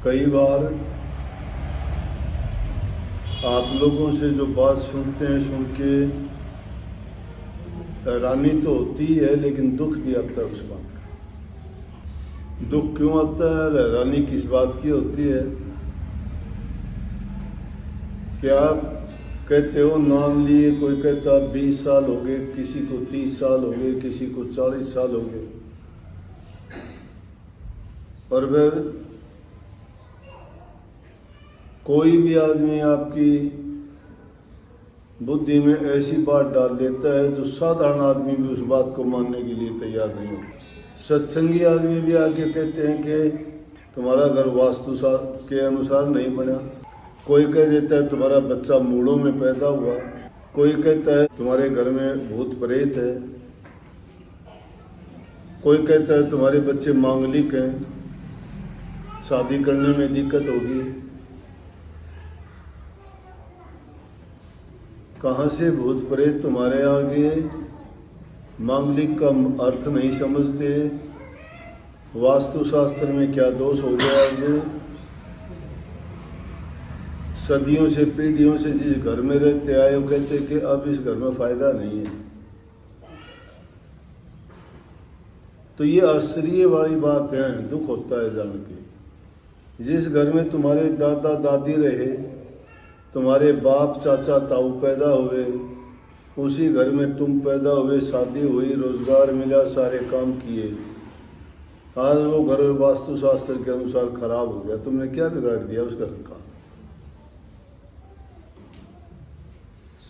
कई बार आप लोगों से जो बात सुनते हैं, सुन के हैरानी तो होती है, लेकिन दुख भी आता है उस बात का। दुख क्यों आता है, हैरानी किस बात की होती है कि आप कहते हो, मान लिए कोई कहता 20 साल हो गए, किसी को 30 साल हो गए, किसी को 40 साल हो गए, और फिर कोई भी आदमी आपकी बुद्धि में ऐसी बात डाल देता है जो साधारण आदमी भी उस बात को मानने के लिए तैयार नहीं होता। सत्संगी आदमी भी आके कहते हैं कि तुम्हारा घर वास्तु के अनुसार नहीं बना। कोई कह देता है तुम्हारा बच्चा मूढ़ों में पैदा हुआ। कोई कहता है तुम्हारे घर में भूत प्रेत है। कोई कहता है तुम्हारे बच्चे मांगलिक हैं, शादी करने में दिक्कत होगी। कहाँ से भूत प्रेत तुम्हारे आगे? मांगलिक का अर्थ नहीं समझते। वास्तुशास्त्र में क्या दोष हो गया आगे? सदियों से, पीढ़ियों से जिस घर में रहते आए, वो कहते कि अब इस घर में फायदा नहीं है। तो ये आश्चर्य वाली बात है, दुख होता है जान के। जिस घर में तुम्हारे दादा दादी रहे, तुम्हारे बाप चाचा ताऊ पैदा हुए, उसी घर में तुम पैदा हुए, शादी हुई, रोजगार मिला, सारे काम किए, आज वो घर वास्तुशास्त्र के अनुसार खराब हो गया। तुमने क्या बिगाड़ दिया उस घर का?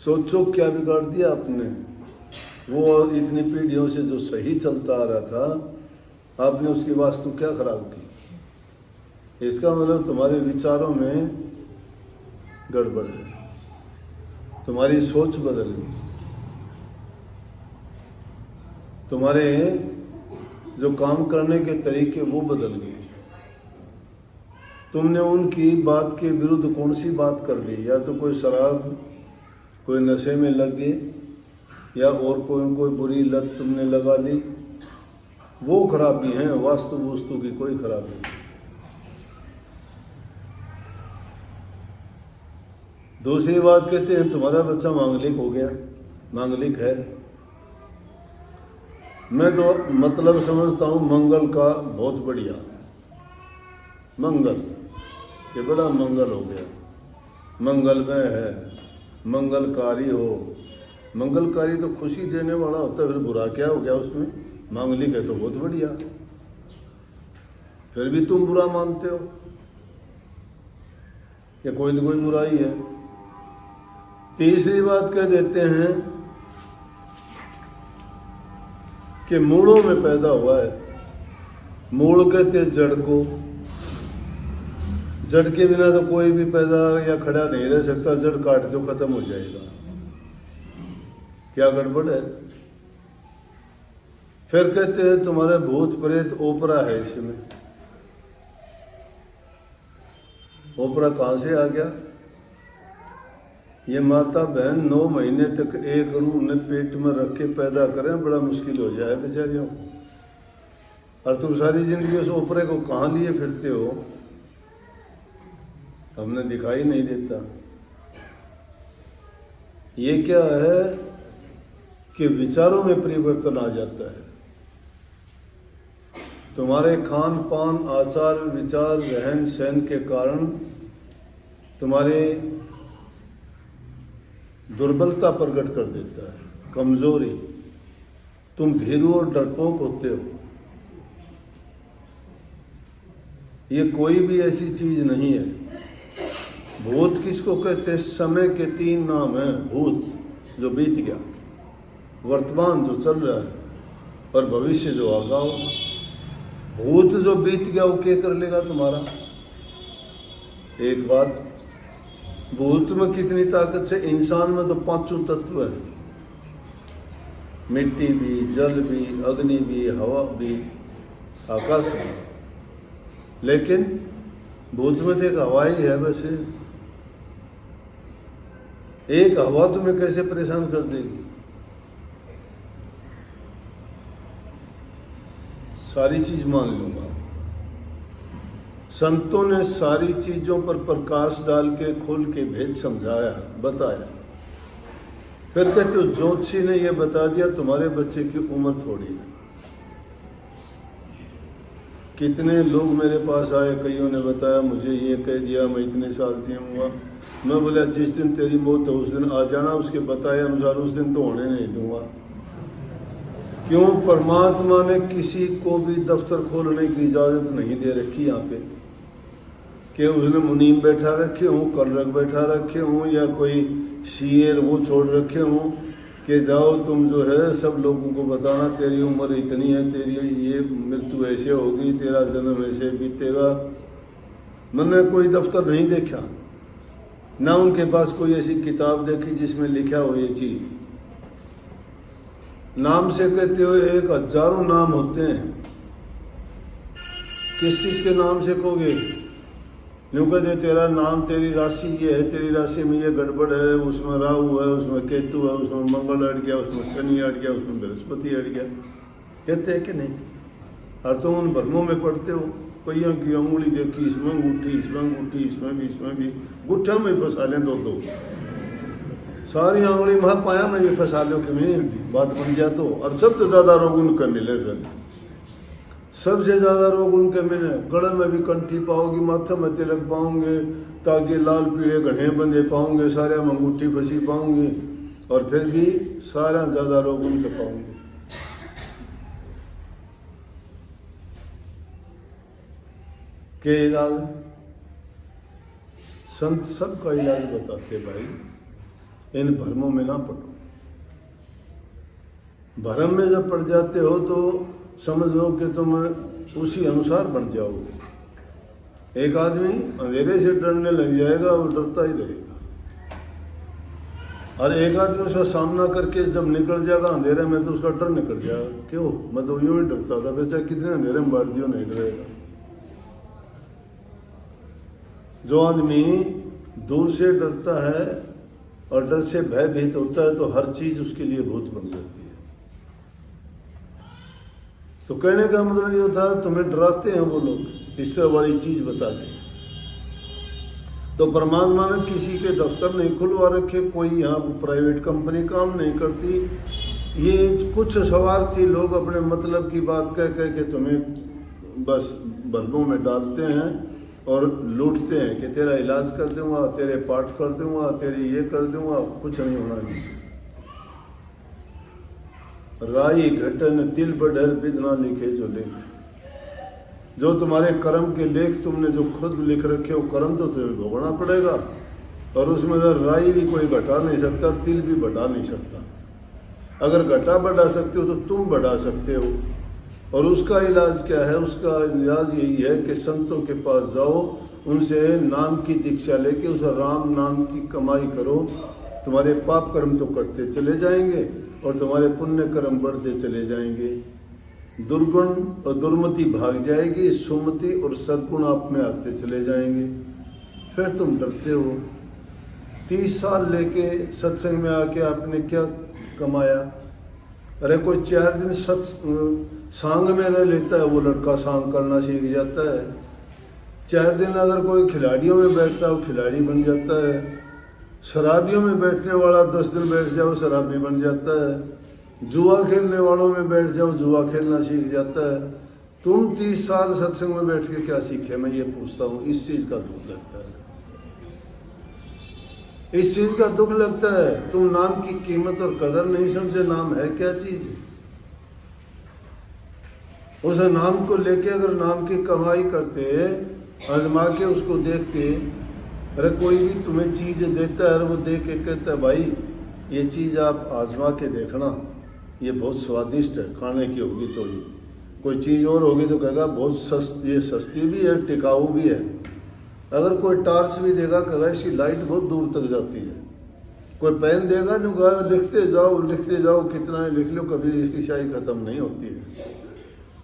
सोचो क्या बिगाड़ दिया आपने। वो इतनी पीढ़ियों से जो सही चलता आ रहा था, आपने उसकी वास्तु क्या खराब की? इसका मतलब तुम्हारे विचारों में गड़बड़ है, तुम्हारी सोच बदल गई, तुम्हारे जो काम करने के तरीके वो बदल गए। तुमने उनकी बात के विरुद्ध कौन सी बात कर ली? या तो कोई शराब, कोई नशे में लग गए, या और कोई बुरी लत तुमने लगा ली। वो खराबी है, वास्तु वस्तु की कोई खराबी नहीं। दूसरी बात कहते हैं तुम्हारा बच्चा मांगलिक हो गया, मांगलिक है। मैं तो मतलब समझता हूँ मंगल का बहुत बढ़िया। मंगल, ये बड़ा मंगल हो गया, मंगलमय है, मंगलकारी हो। मंगलकारी तो खुशी देने वाला होता है, फिर बुरा क्या हो गया उसमें? मांगलिक है तो बहुत बढ़िया, फिर भी तुम बुरा मानते हो। या कोई न कोई बुराई है। तीसरी बात कह देते हैं कि मूलों में पैदा हुआ है। मूल कहते हैं जड़ को। जड़ के बिना तो कोई भी पैदा या खड़ा नहीं रह सकता। जड़ काट दो खत्म हो जाएगा। क्या गड़बड़ है? फिर कहते हैं तुम्हारे भूत प्रेत ओपरा है इसमें। ओपरा कहां से आ गया? ये माता बहन 9 महीने तक एक रूह ने पेट में रख के पैदा करें, बड़ा मुश्किल हो जाए बेचारियों। और तुम सारी जिंदगी उस ओपरे को कहाँ लिए फिरते हो? हमने दिखाई नहीं देता। ये क्या है कि विचारों में परिवर्तन आ जाता है। तुम्हारे खान पान, आचार विचार, रहन सहन के कारण तुम्हारे दुर्बलता प्रकट कर देता है, कमजोरी। तुम भीरू और डरपोक होते हो। ये कोई भी ऐसी चीज नहीं है। भूत किसको कहते हैं? समय के 3 नाम हैं। भूत जो बीत गया, वर्तमान जो चल रहा है, और भविष्य जो आगा होगा। भूत जो बीत गया वो क्या कर लेगा तुम्हारा? एक बात, भूत में कितनी ताकत है? इंसान में तो 5 तत्व है, मिट्टी भी, जल भी, अग्नि भी, हवा भी, आकाश भी। लेकिन भूत में तो एक हवा ही है। वैसे एक हवा तुम्हें कैसे परेशान कर देगी? सारी चीज मान लूंगा, संतों ने सारी चीजों पर प्रकाश डाल के खोल के भेद समझाया, बताया। फिर कहते हो ज्योतिषी ने यह बता दिया तुम्हारे बच्चे की उम्र थोड़ी है। कितने लोग मेरे पास आए, कईयों ने बताया मुझे ये कह दिया मैं इतने साल की हूँ। मैं बोला जिस दिन तेरी मौत हो उस दिन आ जाना, उसके बताए अनुसार उस दिन तो होने नहीं दूंगा। क्यों? परमात्मा ने किसी को भी दफ्तर खोलने की इजाजत नहीं दे रखी यहाँ पे कि उसने मुनीम बैठा रखे हूँ, कलरक बैठा रखे हूँ, या कोई शेर वो छोड़ रखे हूँ कि जाओ तुम जो है सब लोगों को बताना तेरी उम्र इतनी है, तेरी ये मृत्यु ऐसे होगी, तेरा जन्म ऐसे बीतेगा। मैंने कोई दफ्तर नहीं देखा, ना उनके पास कोई ऐसी किताब देखी जिसमें लिखा हो ये चीज। नाम से कहते हुए 1000 नाम होते हैं, किस किस के नाम से कहोगे? यूँ कहते तेरा नाम, तेरी राशि ये है, तेरी राशि में ये गड़बड़ है, उसमें राहु है, उसमें केतु है, उसमें मंगल अट गया, उसमें शनि अट गया, उसमें बृहस्पति अट गया। कहते हैं कि नहीं? और तुम उन भ्रमों में पढ़ते हो, कईयों की अंगुली देखी, इसमें अंगूठी, इसमें अंगूठी, इसमें भी गुट्ठा में फंसा लें दो सारी अंगुली वहाँ पाया में भी फंसा लो कि मैं बात बन जाए तो। और सबसे ज़्यादा रोग उनका मिले, सबसे ज़्यादा रोग उनके मिले। गले में भी कंठी पाओगी, माथे में तिलक पाओगे, ताकि लाल पीले घने बंधे पाओगे, सारे में अंगूठी फंसी पाओगे, और फिर भी सारा ज़्यादा रोग उनके पाओगे। के इलाज संत सबका इलाज बताते भाई, इन भ्रमों में ना पड़ो। भ्रम में जब पड़ जाते हो तो समझ लो कि तुम उसी अनुसार बन जाओगे। एक आदमी अंधेरे से डरने लग जाएगा, वो डरता ही रहेगा, और एक आदमी उसका सामना करके जब निकल जाएगा अंधेरे में तो उसका डर निकल जाएगा। क्यों? मैं तो यूं ही डरता था, बेचा कितने अंधेरे में बांट दियो, नहीं डरेगा। जो आदमी दूर से डरता है और डर से भयभीत होता है तो हर चीज उसके लिए भूत बन जाती है। तो कहने का मतलब ये होता है तुम्हें डराते हैं वो लोग, इस तरह वाली चीज बताते हैं। तो परमात्मा ने किसी के दफ्तर नहीं खुलवा रखे, कोई यहाँ प्राइवेट कंपनी काम नहीं करती। ये कुछ स्वार्थी लोग अपने मतलब की बात कह कह के तुम्हें बस बंधों में डालते हैं और लूटते हैं कि तेरा इलाज कर दूंगा, तेरे पाठ कर दूंगा, तेरी ये कर दूंगा। कुछ नहीं होना नहीं। राई घटन तिल बढ़र बिदना लिखे जो लेख, जो तुम्हारे कर्म के लेख तुमने जो खुद लिख रखे हो कर्म तो तुम्हें भोगना पड़ेगा, और उसमें अगर राई भी कोई घटा नहीं सकता, तिल भी बढ़ा नहीं सकता। अगर घटा बढ़ा सकते हो तो तुम बढ़ा सकते हो। और उसका इलाज क्या है? उसका इलाज यही है कि संतों के पास जाओ, उनसे नाम की दीक्षा लेके उस राम नाम की कमाई करो। तुम्हारे पाप कर्म तो कटते चले जाएंगे और तुम्हारे पुण्य कर्म बढ़ते चले जाएंगे। दुर्गुण और दुर्मति भाग जाएगी, सुमति और सद्गुण आप में आते चले जाएंगे। फिर तुम डरते हो। 30 साल लेके सत्संग में आके आपने क्या कमाया? अरे कोई 4 दिन सांग में रह लेता है, वो लड़का सांग करना सीख जाता है। 4 दिन अगर कोई खिलाड़ियों में बैठता है, वो खिलाड़ी बन जाता है। शराबियों में बैठने वाला 10 दिन बैठ जाओ, शराबी बन जाता है। जुआ खेलने वालों में बैठ जाओ, जुआ खेलना सीख जाता है। तुम 30 साल सत्संग में बैठ के क्या सीखे? मैं ये पूछता हूँ। इस चीज का दुख लगता है, इस चीज का दुख लगता है। तुम नाम की कीमत और कदर नहीं समझे। नाम है क्या चीज? उस नाम को लेके अगर नाम की कमाई करते, आजमा के उसको देखते, अरे कोई भी तुम्हें चीज देता है और वो देख के कहता है भाई ये चीज आप आजमा के देखना, ये बहुत स्वादिष्ट है, खाने की होगी तो ही। कोई चीज और होगी तो कहेगा बहुत ये सस्ती भी है, टिकाऊ भी है। अगर कोई टार्च भी देगा कहेगा इसकी लाइट बहुत दूर तक जाती है। कोई पेन देगा जो कहेगा लिखते जाओ कितना लिख लो, कभी इसकी स्याही खत्म नहीं होती है।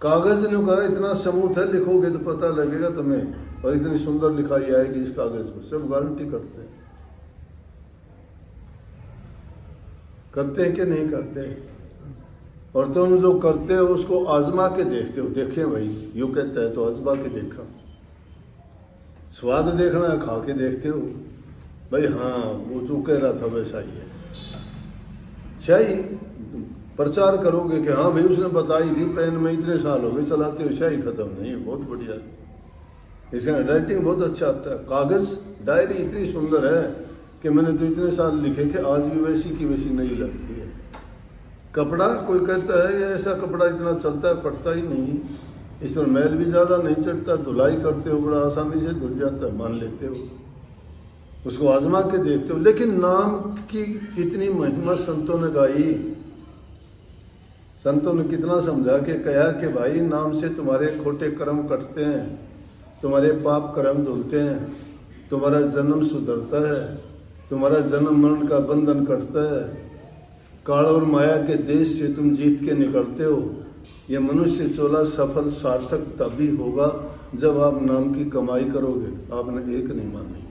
कागज ने कहा इतना समूथ है, लिखोगे तो पता लगेगा तुम्हें, और इतनी सुंदर लिखाई आएगी इस कागज पर। सब गारंटी करते हैं कि नहीं करते? और तुम जो करते हो उसको आजमा के देखते हो। देखें भाई, यूँ कहता है तो आजमा के देखा। स्वाद देखना है, खा के देखते हो भाई, हाँ वो जो कह रहा था वैसा ही है। शाही प्रचार करोगे कि हाँ भाई उसने बताई थी, पेन में इतने साल हो गए चलाते हो, शाही खत्म नहीं, बहुत बढ़िया। इसका राइटिंग बहुत अच्छा आता है, कागज डायरी इतनी सुंदर है कि मैंने तो इतने साल लिखे थे, आज भी वैसी की वैसी नहीं लगती है। कपड़ा कोई कहता है ये ऐसा कपड़ा इतना चलता है, फटता ही नहीं, इसमें मैल भी ज़्यादा नहीं चढ़ता, धुलाई करते हो बड़ा आसानी से धुल जाता है, मान लेते हो, उसको आजमा के देखते हो। लेकिन नाम की कितनी महिमा संतों ने गाई, संतों ने कितना समझा के कहा कि भाई नाम से तुम्हारे खोटे कर्म कटते हैं, तुम्हारे पाप कर्म धुलते हैं, तुम्हारा जन्म सुधरता है, तुम्हारा जन्म मरण का बंधन कटता है, काल और माया के देश से तुम जीत के निकलते हो। ये मनुष्य चोला सफल सार्थक तभी होगा जब आप नाम की कमाई करोगे। आपने एक नहीं मानी,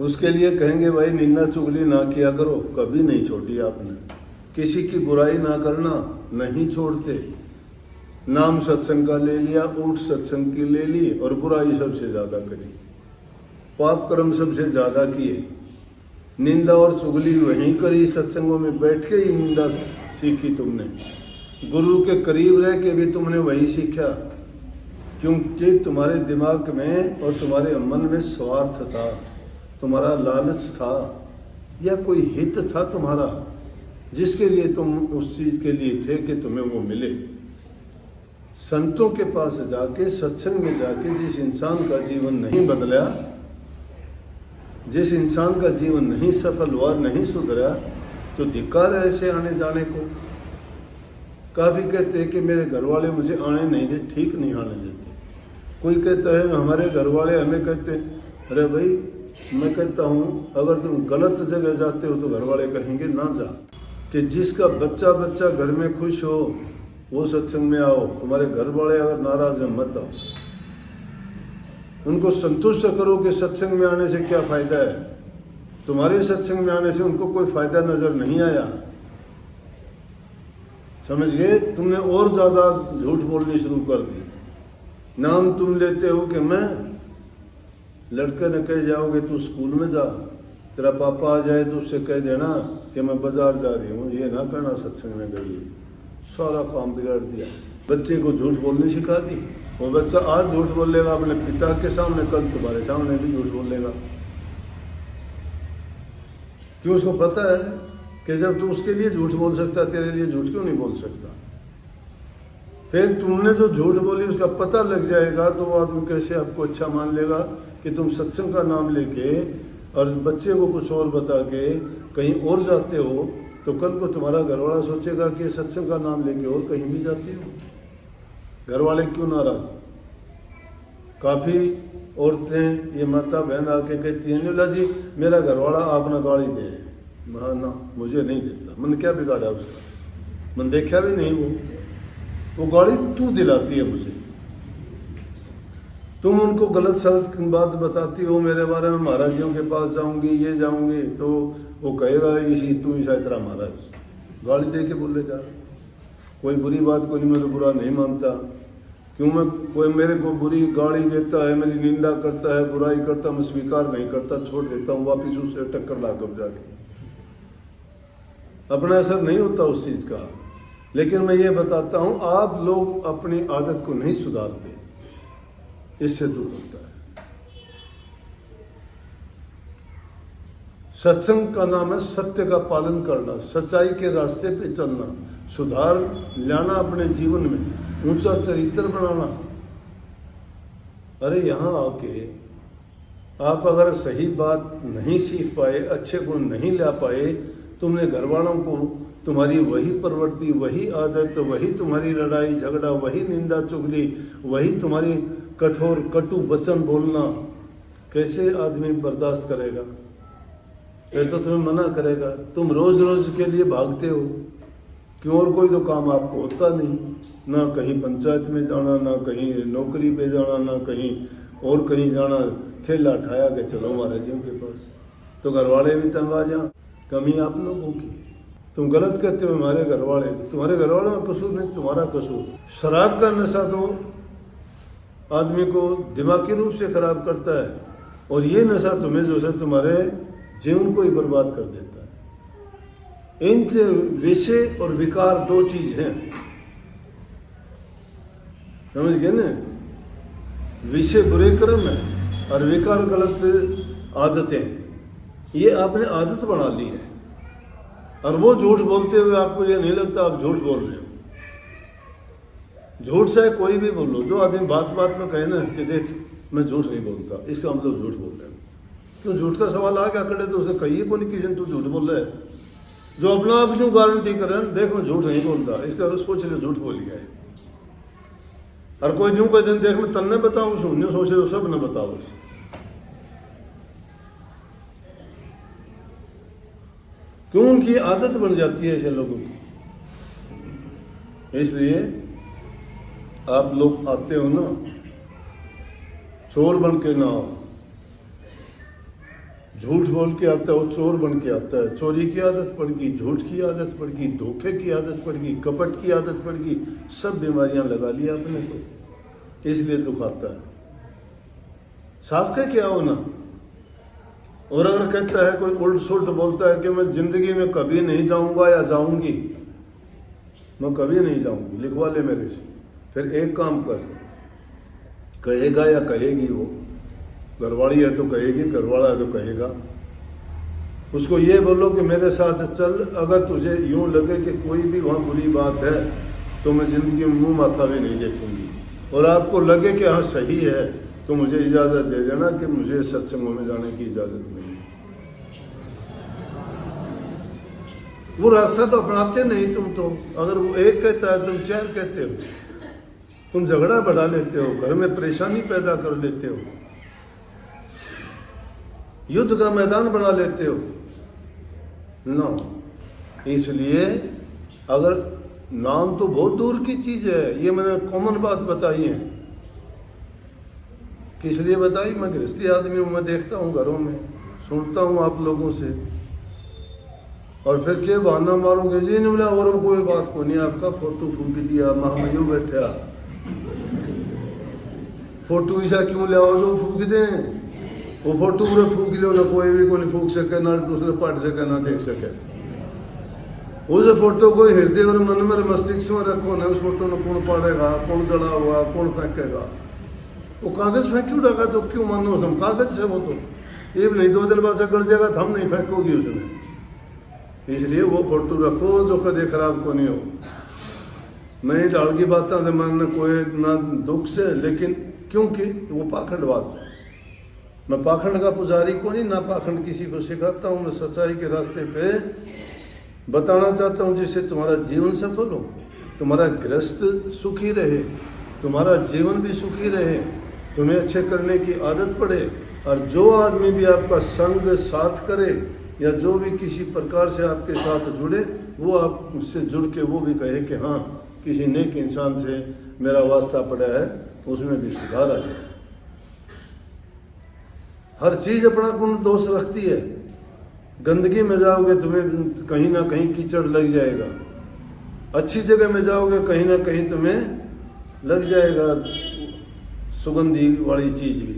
उसके लिए कहेंगे भाई निंदा चुगली ना किया करो, कभी नहीं छोड़ी आपने। किसी की बुराई ना करना, नहीं छोड़ते। नाम सत्संग का ले लिया, ऊट सत्संग की ले ली, और बुराई सबसे ज्यादा करी, पाप कर्म सबसे ज्यादा किए, निंदा और चुगली वहीं करी, सत्संगों में बैठ के ही निंदा सीखी तुमने, गुरु के करीब रह के भी तुमने वही सीखा, क्योंकि तुम्हारे दिमाग में और तुम्हारे मन में स्वार्थ था, तुम्हारा लालच था, या कोई हित था तुम्हारा, जिसके लिए तुम उस चीज के लिए थे कि तुम्हें वो मिले। संतों के पास जाके, सत्संग में जाके जिस इंसान का जीवन नहीं बदला, जिस इंसान का जीवन नहीं सफल हुआ, नहीं सुधरा, तो धिक्कार है ऐसे आने जाने को। काफी कहते हैं कि मेरे घर वाले मुझे आने नहीं देते, ठीक नहीं आने देते। कोई कहता है हमारे घर वाले हमें कहते, अरे भाई मैं कहता हूँ अगर तुम गलत जगह जाते हो तो घर वाले कहेंगे ना जा। कि जिसका बच्चा बच्चा घर में खुश हो वो सत्संग में आओ, तुम्हारे घर वाले अगर नाराज है मत आओ। उनको संतुष्ट करो कि सत्संग में आने से क्या फायदा है। तुम्हारे सत्संग में आने से उनको कोई फायदा नजर नहीं आया, समझ गए? तुमने और ज्यादा झूठ बोलनी शुरू कर दी। नाम तुम लेते हो कि मैं, लड़के ने कह जाओगे तू स्कूल में जा, तेरा पापा आ जाए तो उससे कह देना कि मैं बाजार जा रही हूँ, ये ना कहना सत्संग में गई है। सारा काम बिगाड़ दिया, बच्चे को झूठ बोलनी सिखा दी। वो बच्चा आज झूठ बोलेगा अपने पिता के सामने, कल तुम्हारे सामने भी झूठ बोलेगा। क्यों? उसको पता है कि जब तू उसके लिए झूठ बोल सकता, तेरे लिए झूठ क्यों नहीं बोल सकता। फिर तुमने जो झूठ बोली उसका पता लग जाएगा तो वो आदमी कैसे आपको अच्छा मान लेगा कि तुम सत्संग का नाम लेके और बच्चे को कुछ और बता के कहीं और जाते हो, तो कल को तुम्हारा घरवाला सोचेगा कि सत्संग का नाम लेके और कहीं भी जाती हो। घरवाले क्यों नाराज? काफी औरतें, ये माता बहन आके कहती हैं नीला जी मेरा घरवाला आपने गाली दे, ना मुझे नहीं देता। मैंने क्या बिगाड़ा उसका, मैंने देखा भी नहीं, वो गाली तू दिलाती है मुझे। तुम उनको गलत सलत बात बताती हो मेरे बारे में, महाराजियों के पास जाऊंगी, ये जाऊंगी, तो वो कहेगा इसी तू ही शायद तेरा महाराज, गाली दे के बोलेगा। कोई बुरी बात को नहीं, मैं तो बुरा नहीं मानता। क्यों? मैं कोई मेरे को बुरी गाली देता है, मेरी निंदा करता है, बुराई करता, मैं स्वीकार नहीं करता, छोड़ देता हूँ, वापिस उससे टक्कर ला कर जाके। अपना असर नहीं होता उस चीज का। लेकिन मैं ये बताता हूँ, आप लोग अपनी आदत को नहीं सुधारते, इससे दुख होता है। सत्संग का नाम है सत्य का पालन करना, सच्चाई के रास्ते पे चलना, सुधार लाना अपने जीवन में, ऊंचा चरित्र बनाना। अरे यहाँ आके आप अगर सही बात नहीं सीख पाए, अच्छे गुण नहीं ला पाए, तुमने घर वालों को तुम्हारी वही प्रवृत्ति, वही आदत, वही तुम्हारी लड़ाई झगड़ा, वही निंदा चुगली, वही तुम्हारी कठोर कटु वचन बोलना, कैसे आदमी बर्दाश्त करेगा? फिर तो तुम्हें मना करेगा। तुम रोज रोज के लिए भागते हो, क्यों? और कोई तो काम आपको होता नहीं, ना कहीं पंचायत में जाना, ना कहीं नौकरी पे जाना, ना कहीं और कहीं जाना, थैला उठाया के चलो महाराजियों के पास, तो घर वाले भी तंग आ जाए। कमी आप लोगों की। तुम गलत कहते हो हमारे घर वाले, तुम्हारे घर वालों का कसूर नहीं, तुम्हारा कसूर। शराब का नशा तो आदमी को दिमागी रूप से खराब करता है, और ये नशा तुम्हें जो है तुम्हारे जीवन को ही बर्बाद कर देता है। इनसे विषय और विकार दो चीज हैं, समझ गए ना। विषय बुरे कर्म है और विकार गलत आदतें। ये आपने आदत बना ली है, और वो झूठ बोलते हुए आपको ये नहीं लगता आप झूठ बोल रहे हो। झूठ चाहे कोई भी बोलो, जो आदमी बात बात में कहे ना कि देख मैं झूठ नहीं बोलता, इसका हम लोग झूठ बोल रहे हैं। क्यों झूठ का सवाल आ गया खड़े तो उसे कहिए को नहीं किसी तू झूठ बोल रहा है। जो अपना आप क्यों गारंटी करे देख मैं झूठ नहीं बोलता, इसका सोच ले झूठ बोल गया है। और कोई न्यू कह दिन देख मैं तन्ने बताऊं न्यू सोचे तो सब न बताओ। क्यों उनकी आदत बन जाती है ऐसे लोगों की। इसलिए आप लोग आते हो ना, चोर बन के ना आओ। झूठ बोल के आता हो, चोर बन के आता है। चोरी की आदत पड़ गई, झूठ की आदत पड़ गई, धोखे की आदत पड़ गई, कपट की आदत पड़ गई, सब बीमारियां लगा ली आपने तो, इसलिए दुख आता है। साफ कह क्या हो ना। और अगर कहता है कोई उल्ट सुल्ट बोलता है कि मैं जिंदगी में कभी नहीं जाऊंगा या जाऊंगी, मैं कभी नहीं जाऊंगी, लिखवा ले मेरे से। फिर एक काम कर, कहेगा या कहेगी वो, घरवाली है तो कहेगी, घरवाला है तो कहेगा। उसको ये बोलो कि मेरे साथ चल, अगर तुझे यूं लगे कि कोई भी वहाँ बुरी बात है तो मैं जिंदगी में मुंह माथा भी नहीं देखूंगी, और आपको लगे कि हाँ सही है तो मुझे इजाज़त दे देना कि मुझे सत्संगों में जाने की इजाज़त नहीं। वो रास्ता तो अपनाते नहीं तुम तो। अगर वो एक कहता है तुम चार कहते हो, तुम झगड़ा बढ़ा लेते हो, घर में परेशानी पैदा कर लेते हो, युद्ध का मैदान बना लेते हो ना। इसलिए अगर नाम तो बहुत दूर की चीज है, ये मैंने कॉमन बात बताई है। किस लिए बताई? मैं गृहस्थी आदमी हूं, मैं देखता हूं घरों में, सुनता हूं आप लोगों से, और फिर क्या बहाना मारोगे जी ने बोला और कोई बात को नहीं, आपका फोटो फूक दिया, महामयू बैठा, फोटो ऐसा क्यों ले आओ जो फूक दें। वो फोटो पूरे फूक लो ना, कोई भी को नहीं फूक सके, ना उसने पढ़ सके ना देख सके। उस फोटो को हृदय और मन में मस्तिष्क में रखो ना, उस फोटो में कौन पढ़ेगा, कौन जड़ा हुआ, कौन फेंकेगा। वो कागज फेंक क्यों रखा, तो क्यों मानो हम कागज से, वो तो ये नहीं 2 दिन बाद से गड़ जाएगा तो हम नहीं फेंकोगी उसमें। इसलिए वो फोटो रखो जो कदे खराब को नहीं हो। मैं डाल की बात है मानना कोई ना दुख से, लेकिन क्योंकि वो पाखंड बात है। मैं पाखंड का पुजारी को नहीं, ना पाखंड किसी को सिखाता हूँ। मैं सच्चाई के रास्ते पे बताना चाहता हूँ जिससे तुम्हारा जीवन सफल हो, तुम्हारा गृहस्थ सुखी रहे, तुम्हारा जीवन भी सुखी रहे, तुम्हें अच्छे करने की आदत पड़े। और जो आदमी भी आपका संग साथ करे या जो भी किसी प्रकार से आपके साथ जुड़े, वो आप उससे जुड़ के वो भी कहे कि हाँ किसी नेक इंसान से मेरा वास्ता पड़ा है, उसमें भी सुधार आ जाए। हर चीज अपना गुण दोष रखती है। गंदगी में जाओगे तुम्हें कहीं ना कहीं कीचड़ लग जाएगा, अच्छी जगह में जाओगे कहीं ना कहीं तुम्हें लग जाएगा सुगंधी वाली चीज भी।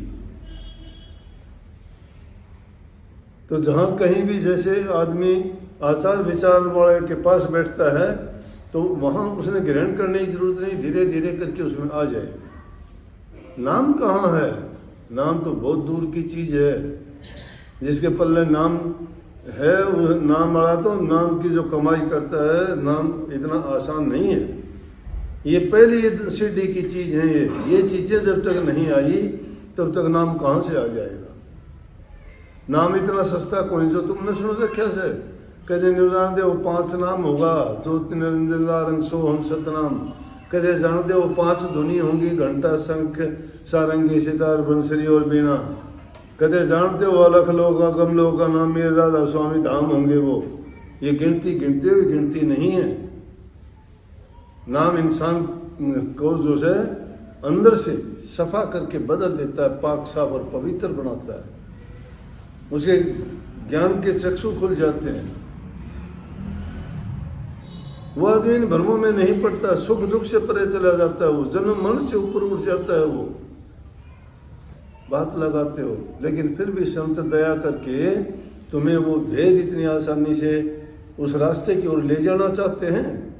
तो जहां कहीं भी जैसे आदमी आचार विचार वाले के पास बैठता है तो वहां उसने ग्रहण करने की जरूरत नहीं, धीरे धीरे करके उसमें आ जाए। नाम कहाँ है? नाम तो बहुत दूर की चीज है। जिसके पल्ले नाम है वो नाम वाला तो नाम की जो कमाई करता है, नाम इतना आसान नहीं है। ये पहली सीढ़ी की चीज है। ये चीजें जब तक नहीं आई तब तक नाम कहाँ से आ जाएगा। नाम इतना सस्ता कोई जो तुमने सुन रखा से कदे नहीं जान दे वो 5 नाम होगा, ज्योति निरंजन रंग सो हम सतनाम। कदे जान दे वो 5 धुनी होंगी, घंटा शंख सारंगी सितार बंसरी और बीना। कदे जानते हो अलख लोग अगम लोग का नाम मेरे राधा स्वामी धाम होंगे। वो ये गिनती गिनते हुए गिनती नहीं है। नाम इंसान को जो है अंदर से सफा करके बदल देता है, पाक साफ और पवित्र बनाता है। उसके ज्ञान के चक्षु खुल जाते हैं। वो आदमी इन भ्रमों में नहीं पड़ता, सुख दुख से परे चला जाता है। वो जन्म मन से ऊपर उठ जाता है। वो बात लगाते हो, लेकिन फिर भी संत दया करके तुम्हें वो भेद इतनी आसानी से उस रास्ते की ओर ले जाना चाहते हैं।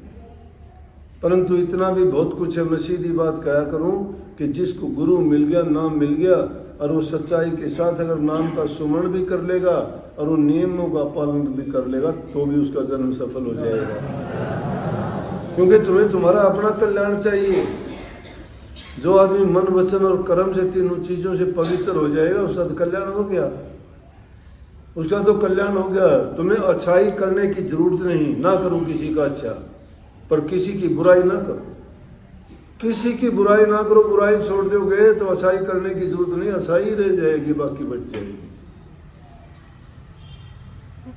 परंतु इतना भी बहुत कुछ है, मैं सीधी बात कहा करूं कि जिसको गुरु मिल गया, नाम मिल गया, और वो सच्चाई के साथ अगर नाम का सुमरण भी कर लेगा और वो नियमों का पालन भी कर लेगा तो भी उसका जन्म सफल हो जाएगा। क्योंकि तुम्हें तुम्हारा अपना कल्याण चाहिए। जो आदमी मन वचन और कर्म से तीनों चीजों से पवित्र हो जाएगा उसका तो कल्याण हो गया, उसका तो कल्याण हो गया। तुम्हें अच्छाई करने की जरूरत नहीं, ना करो किसी का अच्छा, पर किसी की बुराई ना करो, किसी की बुराई ना करो। बुराई छोड़ दोगे तो अच्छाई करने की जरूरत नहीं, अच्छाई रह जाएगी, बाकी बच जाएगी।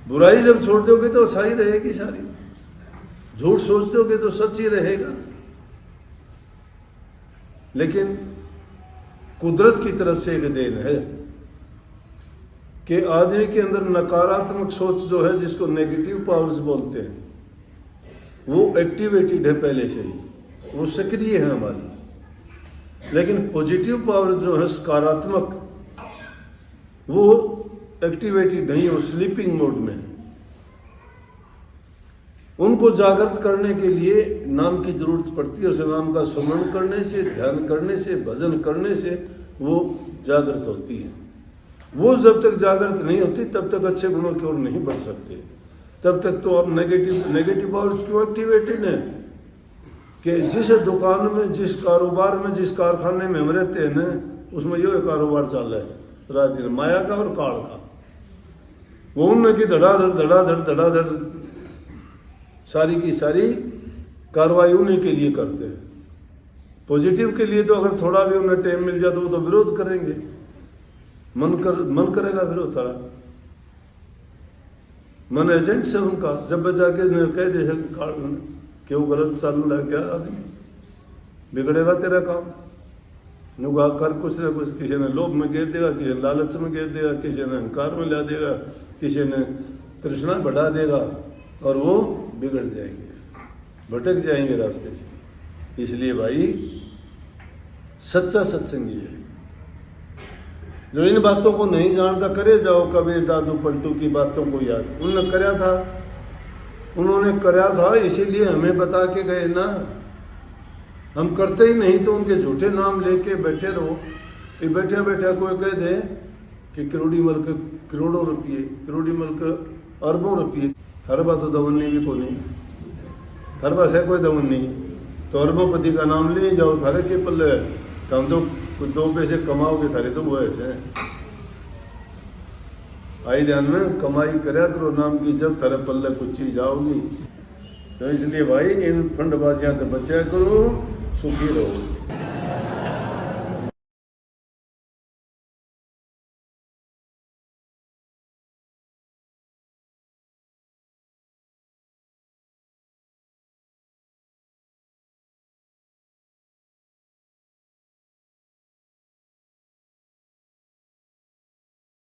बुराई जब छोड़ दोगे तो अच्छाई रहेगी सारी। झूठ सोच दोगे तो सच ही रहेगा। लेकिन कुदरत की तरफ से एक देन है कि आदमी के अंदर नकारात्मक सोच जो है, जिसको नेगेटिव पावर्स बोलते हैं, वो एक्टिवेटेड है पहले से ही, वो सक्रिय है हमारी। लेकिन पॉजिटिव पावर जो है सकारात्मक, वो एक्टिवेटेड नहीं, वो स्लीपिंग मोड में है। उनको जागृत करने के लिए नाम की जरूरत पड़ती है। उस नाम का सुमरण करने से, ध्यान करने से, भजन करने से वो जागृत होती है। वो जब तक जागृत नहीं होती तब तक अच्छे गुणों की ओर नहीं बढ़ सकते। तब तक तो अब नेगेटिव पावर क्यों एक्टिवेटेड है कि जिस दुकान में, जिस कारोबार में, जिस कारखाने में हम रहते हैं ना, उसमें यो कारोबार चल रहा है रात दिन, माया का और काल का। वो उनकी धड़ाधड़ सारी की सारी कार्रवाई उन्हीं के लिए करते हैं। पॉजिटिव के लिए तो अगर थोड़ा भी उन्हें टाइम मिल जाए तो वो तो विरोध करेंगे, मन करेगा विरोध थोड़ा। मन एजेंट से उनका जब जाके कह दे कि वो गलत चालू है, क्या आदमी बिगड़ेगा तेरा काम, नुगा कर कुछ ना कुछ। किसी ने लोभ में गिर देगा, किसी ने लालच में गिर देगा, किसी ने अहंकार में ला देगा, किसी ने तृष्णा बढ़ा देगा और वो बिगड़ जाएंगे, भटक जाएंगे रास्ते से। इसलिए भाई सच्चा सत्संगी है जो इन बातों को नहीं जानता। करे जाओ कबीर दादू पलटू की बातों को याद, उन्होंने कराया था इसीलिए हमें बता के गए ना। हम करते ही नहीं तो उनके झूठे नाम लेके बैठे रहो। ये बैठे बैठे कोई कह दे कि करोड़ी मल के करोड़ों रुपये, करोड़ी मल के अरबों रुपये, हर बात तो दवन्नी भी को नहीं, हर बात है कोई दवन्नी, तो अरबोपति का नाम ले जाओ थारे के पल्ले, तो हम तो कुछ 2 पैसे कमाओगे थारे तो वो ऐसे है। आई ध्यान में कमाई करया करो नाम की, जब थारे पल्ले कुछ चीज आओगी। तो इसलिए भाई इन फंडबाजियां से बचा करो, सुखी रहो।